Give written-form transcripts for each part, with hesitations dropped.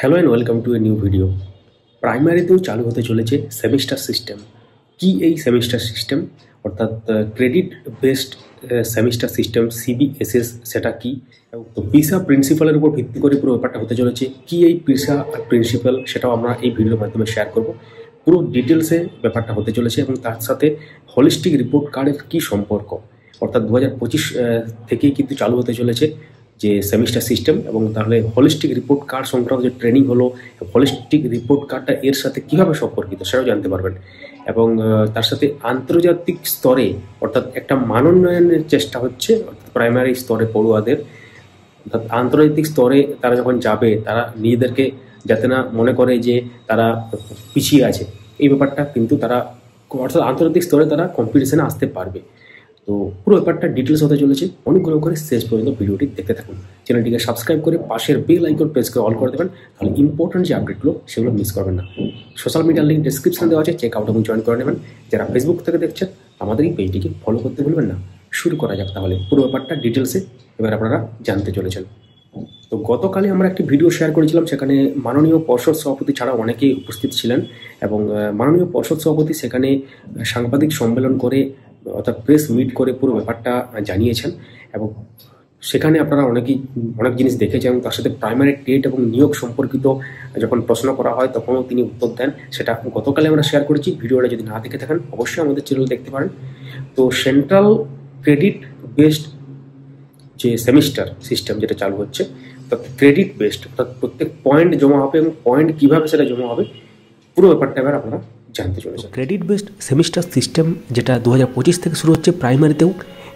Hello and welcome to a new video. প্রাইমারিতেও চালু হতে চলেছে সেমিস্টার সিস্টেম। কি এই সেমিস্টার সিস্টেম, অর্থাৎ credit based semester system CBSS, সেটা কি? তো পিসা প্রিন্সিপালের উপর ভিত্তি করে পুরো ব্যাপারটা হতে চলেছে। কি এই পিসা প্রিন্সিপাল, সেটাও আমরা এই ভিডিওর মাধ্যমে শেয়ার করব। পুরো ডিটেলসে ব্যাপারটা হতে চলেছে এবং তার সাথে হলিস্টিক রিপোর্ট কার্ডের কী সম্পর্ক, অর্থাৎ 2025 থেকেই কিন্তু চালু হতে চলেছে যে সেমিস্টার সিস্টেম। এবং তাহলে হলিস্টিক রিপোর্ট কার্ড সংক্রান্ত যে ট্রেনিং হলো, হলিস্টিক রিপোর্ট কার্ডটা এর সাথে কীভাবে সম্পর্কিত সেটাও জানতে পারবেন। এবং তার সাথে আন্তর্জাতিক স্তরে অর্থাৎ একটা মানোন্নয়নের চেষ্টা হচ্ছে প্রাইমারি স্তরে পড়ুয়াদের, অর্থাৎ আন্তর্জাতিক স্তরে তারা যখন যাবে তারা নিজেদেরকে যাতে না মনে করে যে তারা পিছিয়ে আছে, এই ব্যাপারটা কিন্তু তারা অর্থাৎ আন্তর্জাতিক স্তরে তারা কম্পিটিশনে আসতে পারবে। তো পুরো ব্যাপারটা ডিটেলস হতে চলেছে। অনুগ্রহ করে শেষ পর্যন্ত ভিডিওটি দেখতে থাকুন। চ্যানেলটিকে সাবস্ক্রাইব করে পাশের বেল আইকন প্রেস করে অল করে দেবেন, তাহলে ইম্পর্টেন্ট যে আপডেটগুলো সেগুলো মিস করবেন না। সোশ্যাল মিডিয়ার লিঙ্ক ডিসক্রিপশনে দেওয়া আছে, চেক আউট এবং জয়েন করে নেবেন। যারা ফেসবুক থেকে দেখছেন আমাদের এই পেজটিকে ফলো করতে ভুলবেন না। শুরু করা যাক তাহলে পুরো ব্যাপারটা ডিটেলসে এবার আপনারা জানতে চলেছেন। তো গতকালে আমরা একটি ভিডিও শেয়ার করেছিলাম, সেখানে মাননীয় পর্ষদ সভাপতি ছাড়া অনেকেই উপস্থিত ছিলেন এবং মাননীয় পর্ষদ সভাপতি সেখানে সাংবাদিক সম্মেলন করে অর্থাৎ প্রেস মিট করে পুরো ব্যাপারটা জানিয়েছেন এবং সেখানে আপনারা অনেক জিনিস দেখেছেন এবং তার সাথে প্রাইমারি টেট এবং নিয়োগ সম্পর্কিত যখন প্রশ্ন করা হয় তখনও তিনি উত্তর দেন। সেটা গতকালে আমরা শেয়ার করেছি। ভিডিওটা যদি না দেখে থাকেন অবশ্যই আমাদের চ্যানেল দেখতে পারেন। তো সেন্ট্রাল ক্রেডিট বেসড যে সেমিস্টার সিস্টেম যেটা চালু হচ্ছে, অর্থাৎ ক্রেডিট বেসড, অর্থাৎ প্রত্যেক পয়েন্ট জমা হবে এবং পয়েন্ট কীভাবে সেটা জমা হবে পুরো ব্যাপারটা এবার আপনারা জানতে চলেছে। ক্রেডিট বেসড সেমিস্টার সিস্টেম যেটা 2025 থেকে শুরু হচ্ছে প্রাইমারিতেও,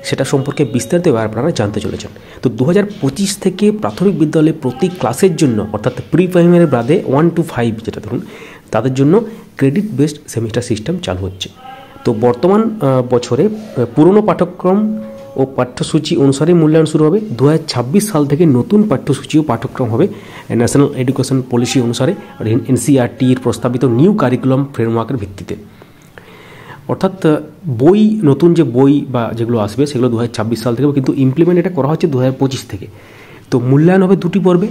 সেটা সম্পর্কে বিস্তারিত এবার আপনারা জানতে চলেছেন। তো 2025 থেকে প্রাথমিক বিদ্যালয়ে প্রতি ক্লাসের জন্য অর্থাৎ প্রি প্রাইমারি বাদে 1 to 5 যেটা ধরুন তাদের জন্য ক্রেডিট বেসড সেমিস্টার সিস্টেম চালু হচ্ছে। তো বর্তমান বছরে পুরনো পাঠ্যক্রম ও পাঠ্যসূচি অনুসারে মূল্যায়ন শুরু হবে। 2026 সাল থেকে নতুন পাঠ্যসূচি ও পাঠ্যক্রম হবে ন্যাশনাল এডুকেশন পলিসি অনুসারে, এনসিইআরটির প্রস্তাবিত নিউ কারিকুলাম ফ্রেমওয়ার্কের ভিত্তিতে। অর্থাৎ বই, নতুন যে বই বা যেগুলো আসবে সেগুলো 2026 সাল থেকে, কিন্তু ইমপ্লিমেন্ট এটা করা হচ্ছে 2025 থেকে। তো মূল্যায়ন হবে দুটি পর্বে।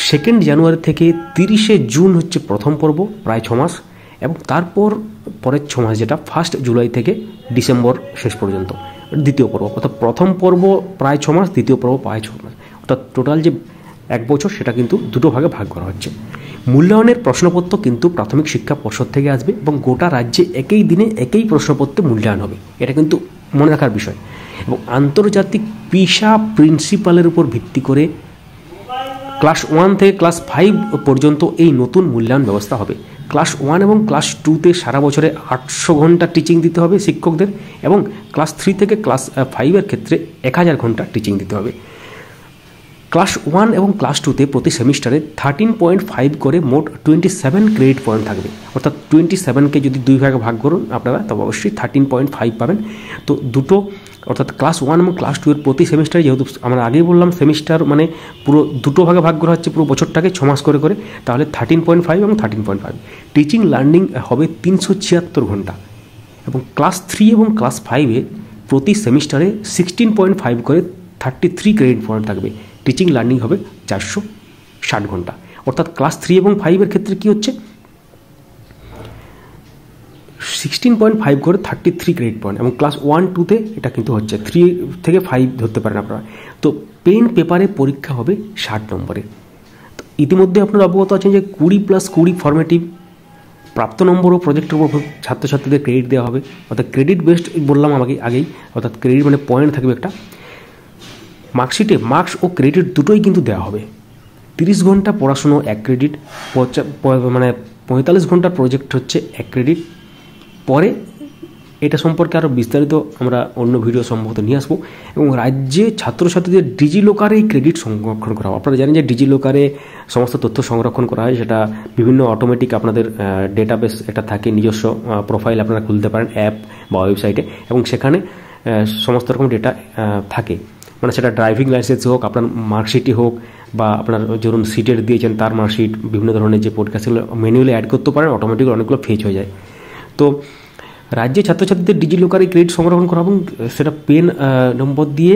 2 জানুয়ারি থেকে 30 জুন হচ্ছে প্রথম পর্ব, প্রায় 6 মাস, এবং তারপর পরের 6 মাস যেটা 1 জুলাই থেকে ডিসেম্বর শেষ পর্যন্ত দ্বিতীয় পর্ব। অর্থাৎ প্রথম পর্ব প্রায় 6 মাস, দ্বিতীয় পর্ব প্রায় 6 মাস, অর্থাৎ টোটাল যে 1 বছর সেটা কিন্তু দুটো ভাগে ভাগ করা হচ্ছে। মূল্যায়নের প্রশ্নপত্র কিন্তু প্রাথমিক শিক্ষা পর্ষদ থেকে আসবে এবং গোটা রাজ্যে একই দিনে একই প্রশ্নপত্রে মূল্যায়ন হবে, এটা কিন্তু মনে রাখার বিষয়। এবং আন্তর্জাতিক পিসা প্রিন্সিপালের উপর ভিত্তি করে ক্লাস 1 থেকে ক্লাস 5 পর্যন্ত এই নতুন মূল্যায়ন ব্যবস্থা হবে। ক্লাস 1 এবং ক্লাস 2তে সারা বছরে 800 ঘন্টা টিচিং দিতে হবে শিক্ষকদের, এবং ক্লাস 3 থেকে ক্লাস 5-এর ক্ষেত্রে 1000 ঘন্টা টিচিং দিতে হবে। ক্লাস 1 এবং ক্লাস 2তে প্রতি সেমিস্টারে 13.5 করে মোট 27 ক্রেডিট পয়েন্ট থাকবে। অর্থাৎ 27কে যদি 2 ভাগে ভাগ করুন আপনারা, তবে অবশ্যই 13.5 পাবেন। তো দুটো, অর্থাৎ ক্লাস 1 এবং ক্লাস 2 এর প্রতি সেমিস্টারে, যেহেতু আমরা আগেই বললাম সেমিস্টার মানে পুরো দুটো ভাগে ভাগ করা হচ্ছে পুরো বছরটাকে 6 মাস করে করে, তাহলে 13.5 এবং 13.5। টিচিং লার্নিং হবে 376 ঘন্টা। এবং ক্লাস 3 এবং ক্লাস 5-এ প্রতি সেমিস্টারে 16.5 করে 33 ক্রেডিট পয়েন্ট থাকবে। টিচিং লার্নিং হবে 460 ঘন্টা। অর্থাৎ ক্লাস 3 এবং 5-এর ক্ষেত্রে কি হচ্ছে, 16.5 করে 33 ক্রেডিট পয়েন্ট, এবং ক্লাস 1-2তে এটা কিন্তু হচ্ছে 3 থেকে 5 ধরতে পারেন আপনারা। তো পেন পেপারে পরীক্ষা হবে 60 নম্বরে। তো ইতিমধ্যে আপনারা অবগত আছেন যে 20+20 ফর্মেটিভ প্রাপ্ত নম্বর ও প্রজেক্টের উপর ছাত্রছাত্রীদের ক্রেডিট দেওয়া হবে। অর্থাৎ ক্রেডিট বেসড বললাম আমাকে আগেই, অর্থাৎ ক্রেডিট মানে পয়েন্ট থাকবে একটা। মার্কশিটে মার্কস ও ক্রেডিট দুটোই কিন্তু দেওয়া হবে। 30 ঘন্টা পড়াশুনো 1 ক্রেডিট, মানে 45 ঘন্টার প্রজেক্ট হচ্ছে 1 ক্রেডিট। পরে এটা সম্পর্কে আরও বিস্তারিত আমরা অন্য ভিডিও সম্ভবত নিয়ে আসবো। এবং রাজ্যে ছাত্রছাত্রীদের ডিজিলকারে এই ক্রেডিট সংরক্ষণ করা হবে। আপনারা জানেন যে ডিজিলকারে সমস্ত তথ্য সংরক্ষণ করা হয়, সেটা বিভিন্ন অটোমেটিক আপনাদের ডেটাবেস এটা থাকে, নিজস্ব প্রোফাইল আপনারা খুলতে পারেন অ্যাপ বা ওয়েবসাইটে, এবং সেখানে সমস্ত রকম ডেটা থাকে। মানে সেটা ড্রাইভিং লাইসেন্স হোক, আপনার মার্কশিটই হোক, বা আপনার ধরুন সিটের দিয়েছেন তার মার্কশিট, বিভিন্ন ধরনের যে পরীক্ষা সেগুলো ম্যানুয়ালি অ্যাড করতে পারেন, অটোমেটিক অনেকগুলো ফেচ হয়ে যায়। তো রাজ্যে ছাত্রছাত্রীদের ডিজিলকারে ক্রেডিট সংরক্ষণ করা এবং সেটা পেন নম্বর দিয়ে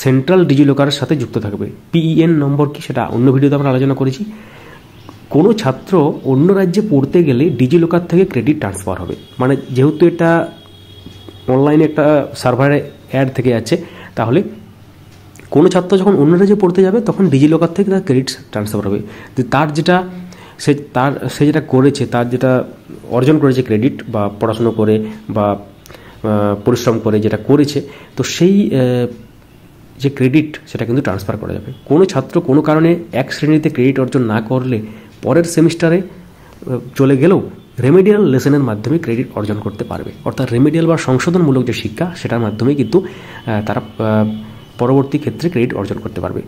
সেন্ট্রাল ডিজিলকারের সাথে যুক্ত থাকবে। PEN নম্বর কি সেটা অন্য ভিডিওতে আমরা আলোচনা করেছি। কোনো ছাত্র অন্য রাজ্যে পড়তে গেলে ডিজিলকার থেকে ক্রেডিট ট্রান্সফার হবে, মানে যেহেতু এটা অনলাইনে একটা সার্ভারে অ্যাড থেকে আছে, তাহলে কোনো ছাত্র যখন অন্য রাজ্যে পড়তে যাবে তখন ডিজিলকার থেকে তার ক্রেডিট ট্রান্সফার হবে। তার যেটা সে যেটা করেছে, তার যেটা অর্জন করেছে ক্রেডিট, বা পড়াশুনো করে বা পরিশ্রম করে যেটা করেছে, তো সেই যে ক্রেডিট সেটা কিন্তু ট্রান্সফার করা যাবে। কোনো ছাত্র কোনো কারণে এক শ্রেণীতে ক্রেডিট অর্জন না করলে পরের সেমিস্টারে চলে গেলেও রেমেডিয়াল লেসনের মাধ্যমে ক্রেডিট অর্জন করতে পারবে। অর্থাৎ রেমেডিয়াল বা সংশোধনমূলক যে শিক্ষা সেটার মাধ্যমে কিন্তু তারা পরবর্তী ক্ষেত্রে ক্রেডিট অর্জন করতে পারবে।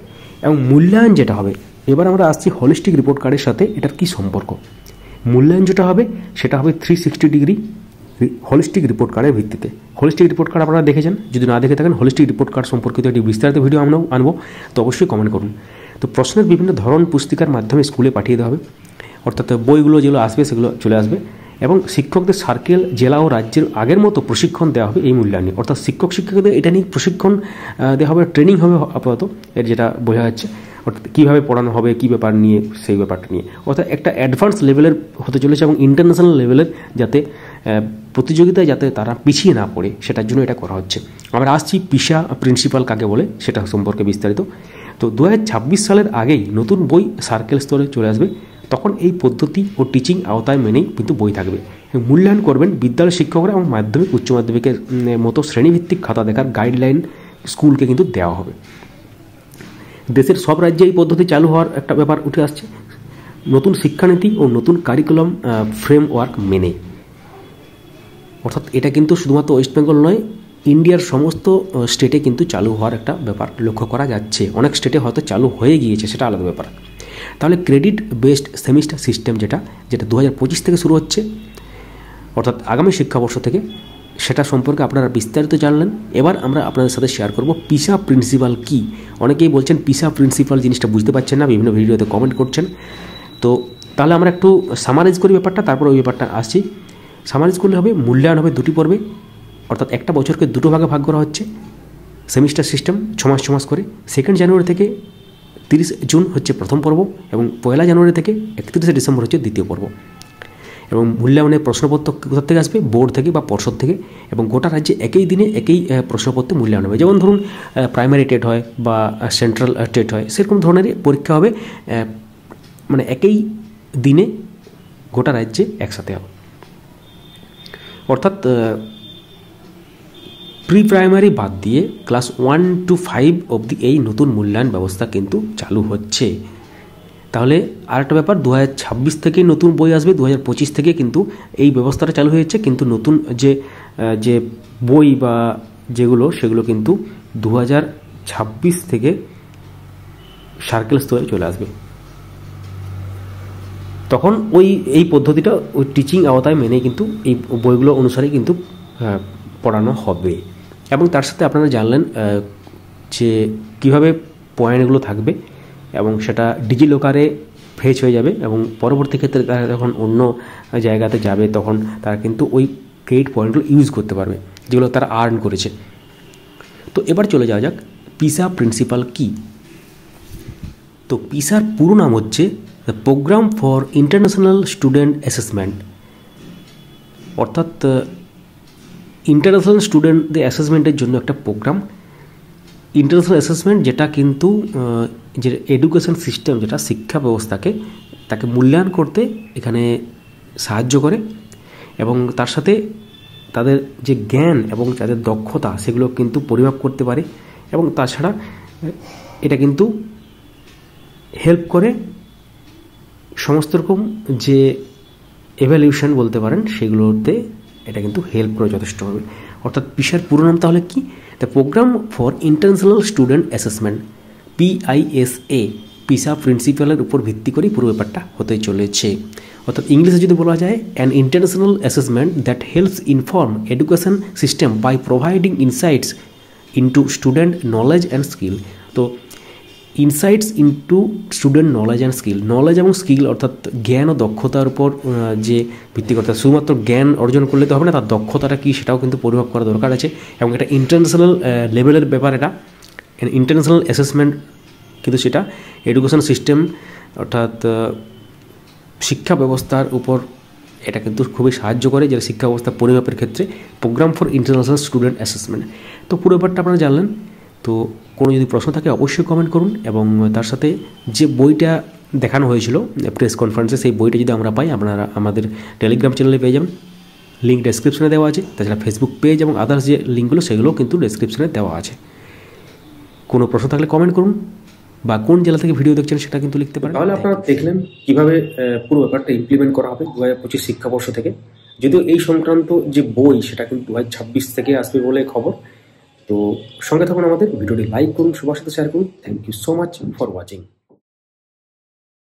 এবং মূল্যায়ন যেটা হবে, এবার আমরা আসছি হলিস্টিক রিপোর্ট কার্ডের সাথে এটার কী সম্পর্ক। মূল্যায়ন যেটা হবে সেটা হবে 360 ডিগ্রি হলিস্টিক রিপোর্ট কার্ডের ভিত্তিতে। হলিস্টিক রিপোর্ট কার্ড আপনারা দেখেছেন, যদি না দেখে থাকেন হলিস্টিক রিপোর্ট কার্ড সম্পর্কিত একটি বিস্তারিত ভিডিও আমরা আনবো, তো অবশ্যই কমেন্ট করুন। তো প্রশ্নের বিভিন্ন ধরন পুস্তিকার মাধ্যমে স্কুলে পাঠিয়ে দেওয়া হবে, অর্থাৎ বইগুলো যেগুলো আসবে সেগুলো চলে আসবে, এবং শিক্ষকদের সার্কেল, জেলা ও রাজ্যের আগের মতো প্রশিক্ষণ দেওয়া হবে এই মূল্যায়নে। অর্থাৎ শিক্ষকদের এটা নিয়ে প্রশিক্ষণ দেওয়া হবে, ট্রেনিং হবে আপাতত, এর যেটা বোঝা যাচ্ছে। অর্থাৎ কীভাবে পড়ানো হবে, কী ব্যাপার নিয়ে, সেই ব্যাপারটা নিয়ে। অর্থাৎ একটা অ্যাডভান্স লেভেলের হতে চলেছে এবং ইন্টারন্যাশনাল লেভেলের, যাতে প্রতিযোগিতায় যাতে তারা পিছিয়ে না পড়ে সেটার জন্য এটা করা হচ্ছে। আমরা আসছি পিসা প্রিন্সিপাল কাকে বলে সেটা সম্পর্কে বিস্তারিত। তো 2026 সালের আগেই নতুন বই সার্কেল স্তরে চলে আসবে, তখন এই পদ্ধতি ও টিচিং আওতায় মেনেই কিন্তু বই থাকবে। মূল্যায়ন করবেন বিদ্যালয় শিক্ষকরা এবং মাধ্যমিক উচ্চ মাধ্যমিকের মতো শ্রেণীভিত্তিক খাতা দেখার গাইডলাইন স্কুলকে কিন্তু দেওয়া হবে। দেশের সব রাজ্যে এই পদ্ধতি চালু হওয়ার একটা ব্যাপার উঠে আসছে, নতুন শিক্ষানীতি ও নতুন কারিকুলাম ফ্রেমওয়ার্ক মেনে। অর্থাৎ এটা কিন্তু শুধুমাত্র ওয়েস্ট বেঙ্গল নয়, ইন্ডিয়ার সমস্ত স্টেটে কিন্তু চালু হওয়ার একটা ব্যাপার লক্ষ্য করা যাচ্ছে। অনেক স্টেটে হয়তো চালু হয়ে গিয়েছে, সেটা আলাদা ব্যাপার। তাহলে ক্রেডিট বেসড সেমিস্টার সিস্টেম যেটা 2025 থেকে শুরু হচ্ছে, অর্থাৎ আগামী শিক্ষাবর্ষ থেকে, সেটা সম্পর্কে আপনারা বিস্তারিত জানলেন। এবার আমরা আপনাদের সাথে শেয়ার করব পিসা প্রিন্সিপাল কি। অনেকেই বলছেন পিসা প্রিন্সিপাল জিনিসটা বুঝতে পারছেন না, বিভিন্ন ভিডিওতে কমেন্ট করছেন। তো তাহলে আমরা একটু সামারাইজ করি ব্যাপারটা, তারপর ওই ব্যাপারটা আসছি। সামারাইজ করলে হবে, মূল্যায়ন হবে 2টি পর্বে, অর্থাৎ একটা বছরকে 2টো ভাগে ভাগ করা হচ্ছে। সেমিস্টার সিস্টেম 6 মাস করে। 2 জানুয়ারি থেকে 30 জুন হচ্ছে প্রথম পর্ব, এবং 1 জানুয়ারি থেকে 31 ডিসেম্বর হচ্ছে দ্বিতীয় পর্ব। এবং মূল্যায়নের প্রশ্নপত্র কোথা থেকে আসবে? বোর্ড থেকে বা পর্ষদ থেকে, এবং গোটা রাজ্যে একই দিনে একই প্রশ্নপত্রে মূল্যায়ন হবে। যেমন ধরুন প্রাইমারি টেট হয় বা সেন্ট্রাল টেট হয়, সেরকম ধরনেরই পরীক্ষা হবে, মানে একই দিনে গোটা রাজ্যে একসাথে হবে। অর্থাৎ প্রি প্রাইমারি বাদ দিয়ে ক্লাস 1 to 5 অবধি এই নতুন মূল্যায়ন ব্যবস্থা কিন্তু চালু হচ্ছে। তাহলে আরেকটা ব্যাপার, 2026 থেকেই নতুন বই আসবে, 2025 থেকে কিন্তু এই ব্যবস্থাটা চালু হয়েছে, কিন্তু নতুন যে বই বা যেগুলো সেগুলো কিন্তু 2026 থেকে সার্কেল স্তরে চলে আসবে। তখন এই পদ্ধতিটা ওই টিচিং আওতায় মেনে কিন্তু এই বইগুলো অনুসারে কিন্তু পড়ানো হবে। এবং তার সাথে আপনারা জানলেন যে কীভাবে পয়েন্টগুলো থাকবে, এবং সেটা ডিজিলকারে ফেচ হয়ে যাবে, এবং পরবর্তী ক্ষেত্রে তারা যখন অন্য জায়গাতে যাবে তখন তারা কিন্তু ওই ক্রেডিট পয়েন্টগুলো ইউজ করতে পারবে যেগুলো তারা আর্ন করেছে। তো এবার চলে যাওয়া যাক পিসা প্রিন্সিপাল কি। তো পিসার পুরো নাম হচ্ছে the program for international student assessment. অর্থাৎ ইন্টারন্যাশনাল স্টুডেন্টদের অ্যাসেসমেন্টের জন্য একটা প্রোগ্রাম। ইন্টারন্যাশনাল অ্যাসেসমেন্ট যেটা কিন্তু যে এডুকেশন সিস্টেম, যেটা শিক্ষা ব্যবস্থাকে তাকে মূল্যায়ন করতে এখানে সাহায্য করে, এবং তার সাথে তাদের যে জ্ঞান এবং তাদের দক্ষতা সেগুলো কিন্তু পরিমাপ করতে পারে। এবং তাছাড়া এটা কিন্তু হেল্প করে সমস্ত রকম যে এভ্যালুয়েশন বলতে পারেন সেগুলোতে এটা কিন্তু হেল্প করে যথেষ্টভাবে। অর্থাৎ পিসার পুরো নাম তাহলে কি? The program for international student assessment, PISA, PISA প্রিন্সিপালের উপর ভিত্তি করেই পুরো ব্যাপারটা হতে চলেছে। অর্থাৎ ইংলিশে যদি বলা যায়, an international assessment that helps inform education system by providing insights into student knowledge and skill. তো insights into student knowledge and skill, knowledge এবং স্কিল অর্থাৎ জ্ঞান ও দক্ষতার উপর যে ভিত্তি করতে, শুধুমাত্র জ্ঞান অর্জন করলে তো হবে না, তার দক্ষতাটা কী সেটাও কিন্তু পরিমাপ করা দরকার আছে। এবং এটা ইন্টারন্যাশনাল লেভেলের ব্যাপার, এটা ইন্টারন্যাশনাল অ্যাসেসমেন্ট, কিন্তু সেটা এডুকেশন সিস্টেম অর্থাৎ শিক্ষা ব্যবস্থার উপর এটা কিন্তু খুবই সাহায্য করে, যেটা শিক্ষা ব্যবস্থা পরিমাপের ক্ষেত্রে program for international student assessment. তো পুরো ব্যাপারটা আপনারা জানলেন। তো কোনো যদি প্রশ্ন থাকে অবশ্যই কমেন্ট করুন, এবং তার সাথে যে বইটা দেখানো হয়েছিল প্রেস কনফারেন্সে সেই বইটা যদি আমরা পাই আপনারা আমাদের টেলিগ্রাম চ্যানেলে পেয়ে যাবেন, লিঙ্ক ডেসক্রিপশনে দেওয়া আছে। তাছাড়া ফেসবুক পেজ এবং আদার্স যে লিঙ্কগুলো সেগুলো কিন্তু ডেসক্রিপশনে দেওয়া আছে। কোনো প্রশ্ন থাকলে কমেন্ট করুন, বা কোন জেলা থেকে ভিডিও দেখছেন সেটা কিন্তু লিখতে পারেন। তাহলে আপনারা দেখলেন কিভাবে পুরো ব্যাপারটা ইমপ্লিমেন্ট করা হবে 2025 শিক্ষাবর্ষ থেকে। যদিও এই সংক্রান্ত যে বই সেটা কিন্তু 2026 থেকে আসবে বলে খবর। তো সঙ্গে থাকুন আমাদের, ভিডিওটি লাইক করুন, সবার সাথে শেয়ার করুন। Thank you so much for watching.